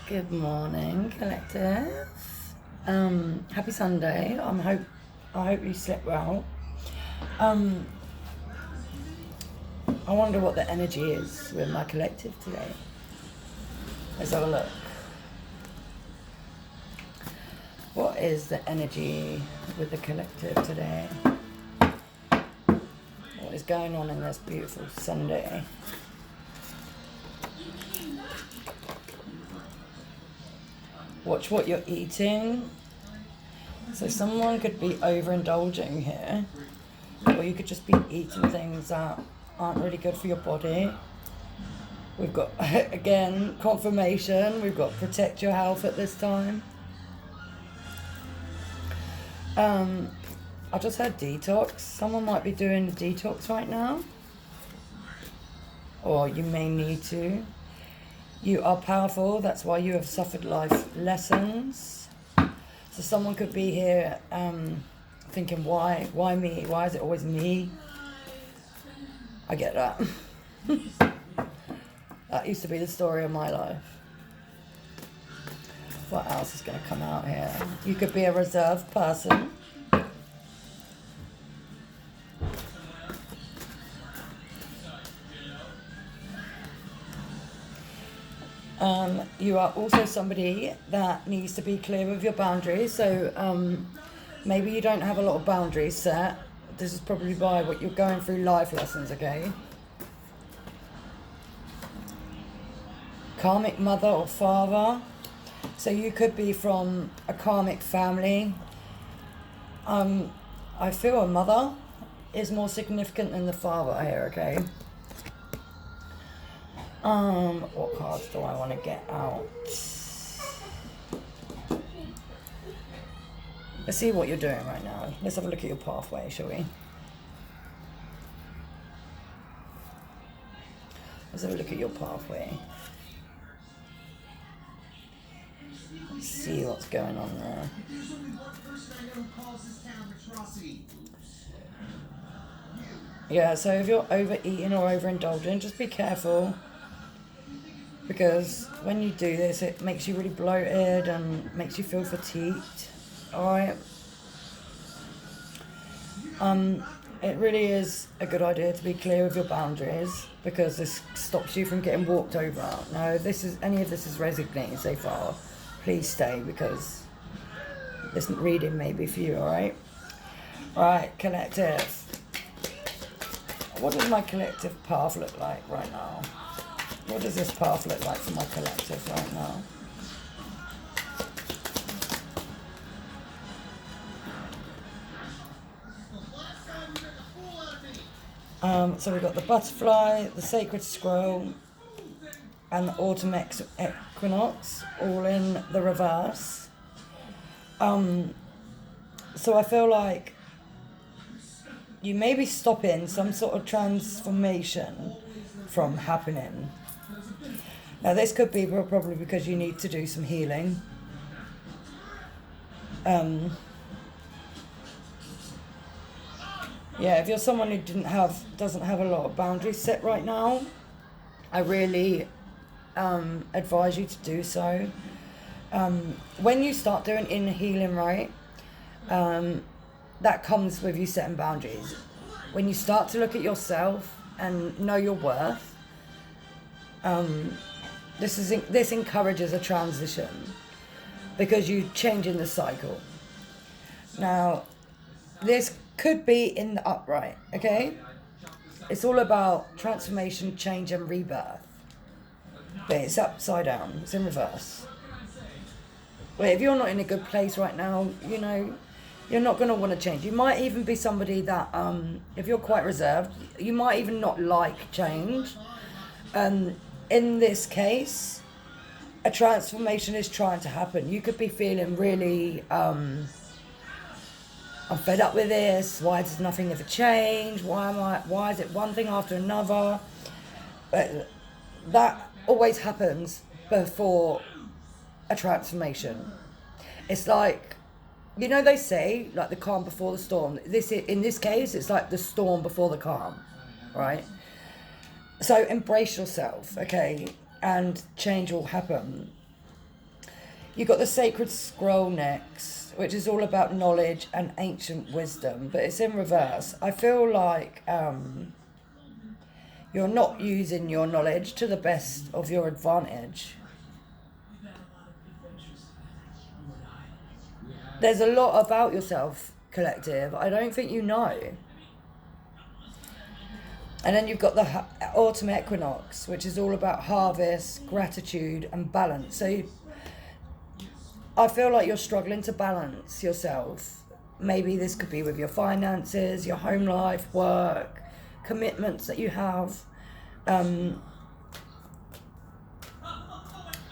Good morning, collective. Happy Sunday. I hope you slept well. I wonder what the energy is with my collective today. Let's have a look. What is the energy with the collective today? What is going on in this beautiful Sunday? Watch what you're eating. So someone could be overindulging here, or you could just be eating things that aren't really good for your body. We've got, again, confirmation. We've got protect your health at this time. I just had detox. Someone might be doing a detox right now, or you may need to. You are powerful. That's why you have suffered life lessons. So someone could be here thinking, why me? Why is it always me? I get that. That used to be the story of my life. What else is going to come out here? You could be a reserved person. You are also somebody that needs to be clear with your boundaries. So maybe you don't have a lot of boundaries set. This is probably why what you're going through life lessons, okay? Karmic mother or father. So you could be from a karmic family. I feel a mother is more significant than the father here, okay? What cards do I want to get out? Let's see what you're doing right now. Let's have a look at your pathway, shall we? Let's have a look at your pathway. Let's see what's going on there. Yeah, so if you're overeating or overindulging, just be careful. Because when you do this, it makes you really bloated and makes you feel fatigued. Alright? It really is a good idea to be clear with your boundaries, because this stops you from getting walked over. Now, if any of this is resonating so far, please stay, because this reading may be for you, alright? Alright, collective. What does my collective path look like right now? What does this path look like for my collective right now? So we've got the butterfly, the sacred scroll, and the autumn equinox, all in the reverse. So I feel like you may be stopping some sort of transformation from happening. Now this could be probably because you need to do some healing. Yeah, if you're someone who doesn't have a lot of boundaries set right now, I really advise you to do so. When you start doing inner healing, right, that comes with you setting boundaries. When you start to look at yourself and know your worth, this encourages a transition, because you're changing the cycle. Now, this could be in the upright, okay? It's all about transformation, change, and rebirth. But it's upside down, it's in reverse. But if you're not in a good place right now, you know, you're not going to want to change. You might even be somebody that, if you're quite reserved, you might even not like change. In this case, a transformation is trying to happen. You could be feeling really, I'm fed up with this. Why does nothing ever change? Why is it one thing after another? But that always happens before a transformation. It's like, you know, they say, like the calm before the storm. In this case, it's like the storm before the calm, right? So embrace yourself, okay, and change will happen. You got the Sacred Scroll next, which is all about knowledge and ancient wisdom, but it's in reverse. I feel like you're not using your knowledge to the best of your advantage. There's a lot about yourself, collective. I don't think you know. And then you've got the autumn equinox, which is all about harvest, gratitude, and balance. So I feel like you're struggling to balance yourself. Maybe this could be with your finances, your home life, work, commitments that you have.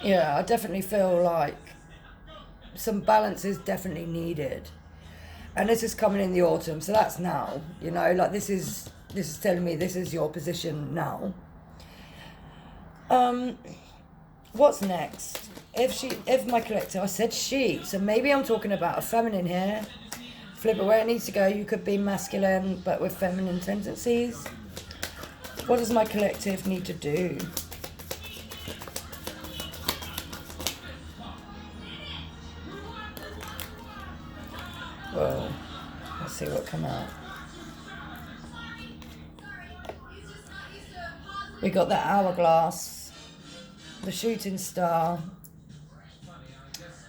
Yeah, I definitely feel like some balance is definitely needed. And this is coming in the autumn, so that's now, you know, like this is telling me this is your position now. What's next? If my collector, I said she, so maybe I'm talking about a feminine here. Flip it where it needs to go. You could be masculine, but with feminine tendencies. What does my collective need to do? Well, let's see what come out. We got the hourglass, the shooting star,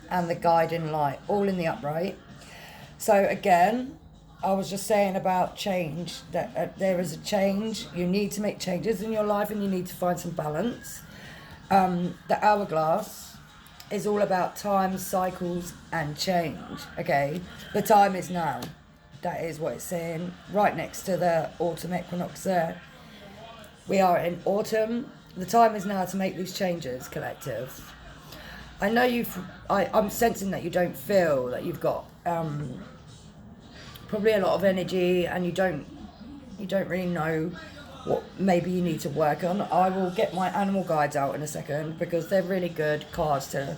and the guiding light, all in the upright. So again, I was just saying about change, that there is a change. You need to make changes in your life and you need to find some balance. The hourglass is all about time, cycles, and change, okay? The time is now. That is what it's saying, right next to the autumn equinox there. We are in autumn. The time is now to make these changes, collective. I know I'm sensing that you don't feel that you've got probably a lot of energy, and you don't really know what maybe you need to work on. I will get my animal guides out in a second because they're really good cards to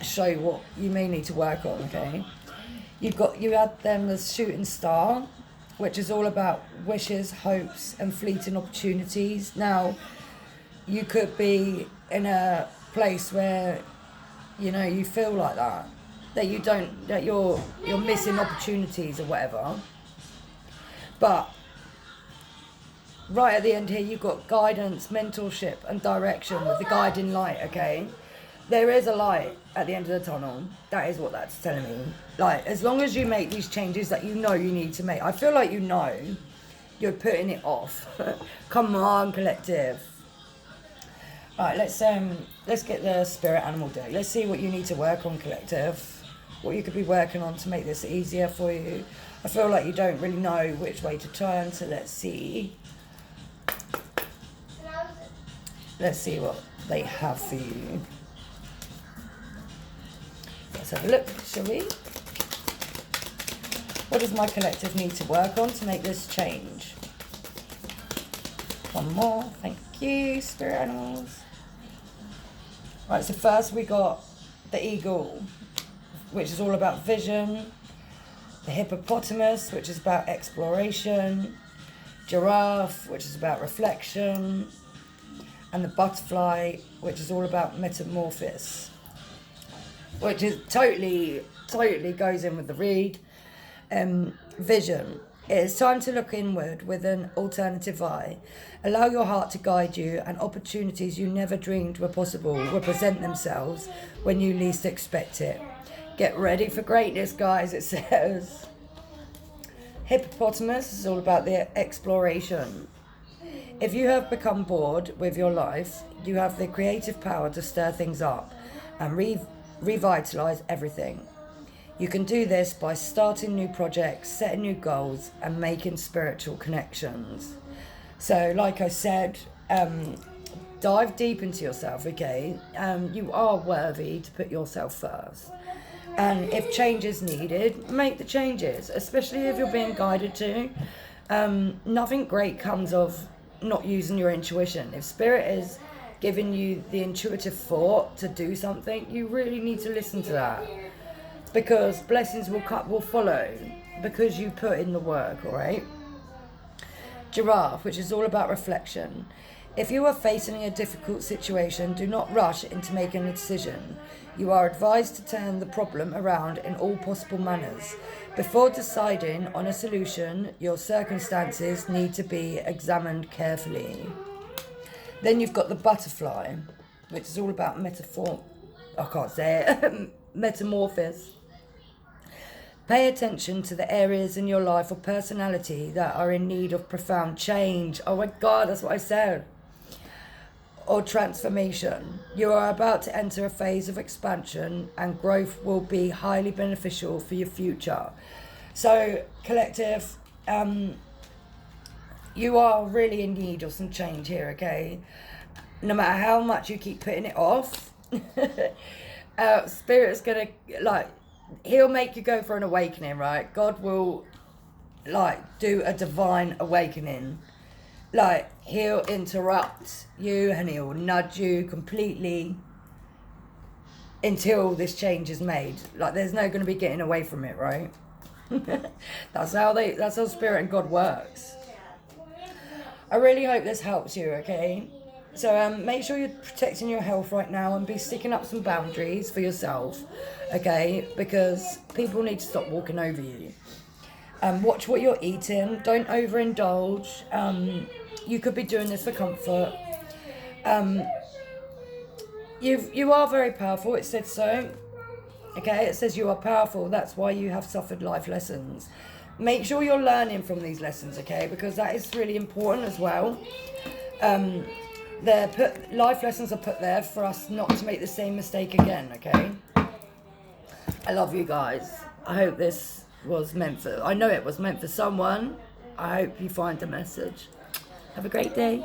show you what you may need to work on, okay? You had them as shooting star, which is all about wishes, hopes, and fleeting opportunities. Now, you could be in a place where, you know, you feel like that you're missing opportunities or whatever. But right at the end here, you've got guidance, mentorship, and direction with the guiding light, okay? There is a light at the end of the tunnel. That is what that's telling me. Like, as long as you make these changes that you know you need to make. I feel like you know you're putting it off. Come on, collective. Right, let's get the spirit animal deck. Let's see what you need to work on, collective. What you could be working on to make this easier for you. I feel like you don't really know which way to turn, so let's see. Let's see what they have for you. Let's have a look, shall we? What does my collective need to work on to make this change? One more, thank you, spirit animals. Right, so first we got the eagle, which is all about vision. The hippopotamus, which is about exploration. Giraffe, which is about reflection. And the butterfly, which is all about metamorphosis, which is totally goes in with the read. Vision. It is time to look inward with an alternative eye. Allow your heart to guide you, and opportunities you never dreamed were possible will present themselves when you least expect it. Get ready for greatness, guys, it says. Hippopotamus is all about the exploration. If you have become bored with your life, you have the creative power to stir things up and revitalize everything. You can do this by starting new projects, setting new goals, and making spiritual connections. So, like I said, dive deep into yourself, okay? You are worthy to put yourself first. And if change is needed, make the changes, especially if you're being guided to. Nothing great comes of not using your intuition. If spirit is giving you the intuitive thought to do something, you really need to listen to that, because blessings will follow because you put in the work, all right? Giraffe, which is all about reflection. If you are facing a difficult situation, do not rush into making a decision. You are advised to turn the problem around in all possible manners. Before deciding on a solution, your circumstances need to be examined carefully. Then you've got the butterfly, which is all about I can't say it, metamorphosis. Pay attention to the areas in your life or personality that are in need of profound change. Oh my God, that's what I said. Or transformation. You are about to enter a phase of expansion and growth will be highly beneficial for your future. So, collective, you are really in need of some change here, okay? No matter how much you keep putting it off, Spirit's gonna, he'll make you go for an awakening, right? God will, do a divine awakening. He'll interrupt you and he'll nudge you completely until this change is made. There's no going to be getting away from it, right? That's how Spirit and God works. I really hope this helps you, okay? So make sure you're protecting your health right now and be sticking up some boundaries for yourself, okay? Because people need to stop walking over you. Watch what you're eating. Don't overindulge. You could be doing this for comfort. You are very powerful. It said so. Okay, it says you are powerful. That's why you have suffered life lessons. Make sure you're learning from these lessons, okay? Because that is really important as well. Life lessons are put there for us not to make the same mistake again, okay? I love you guys. I hope this was I know it was meant for someone. I hope you find the message. Have a great day.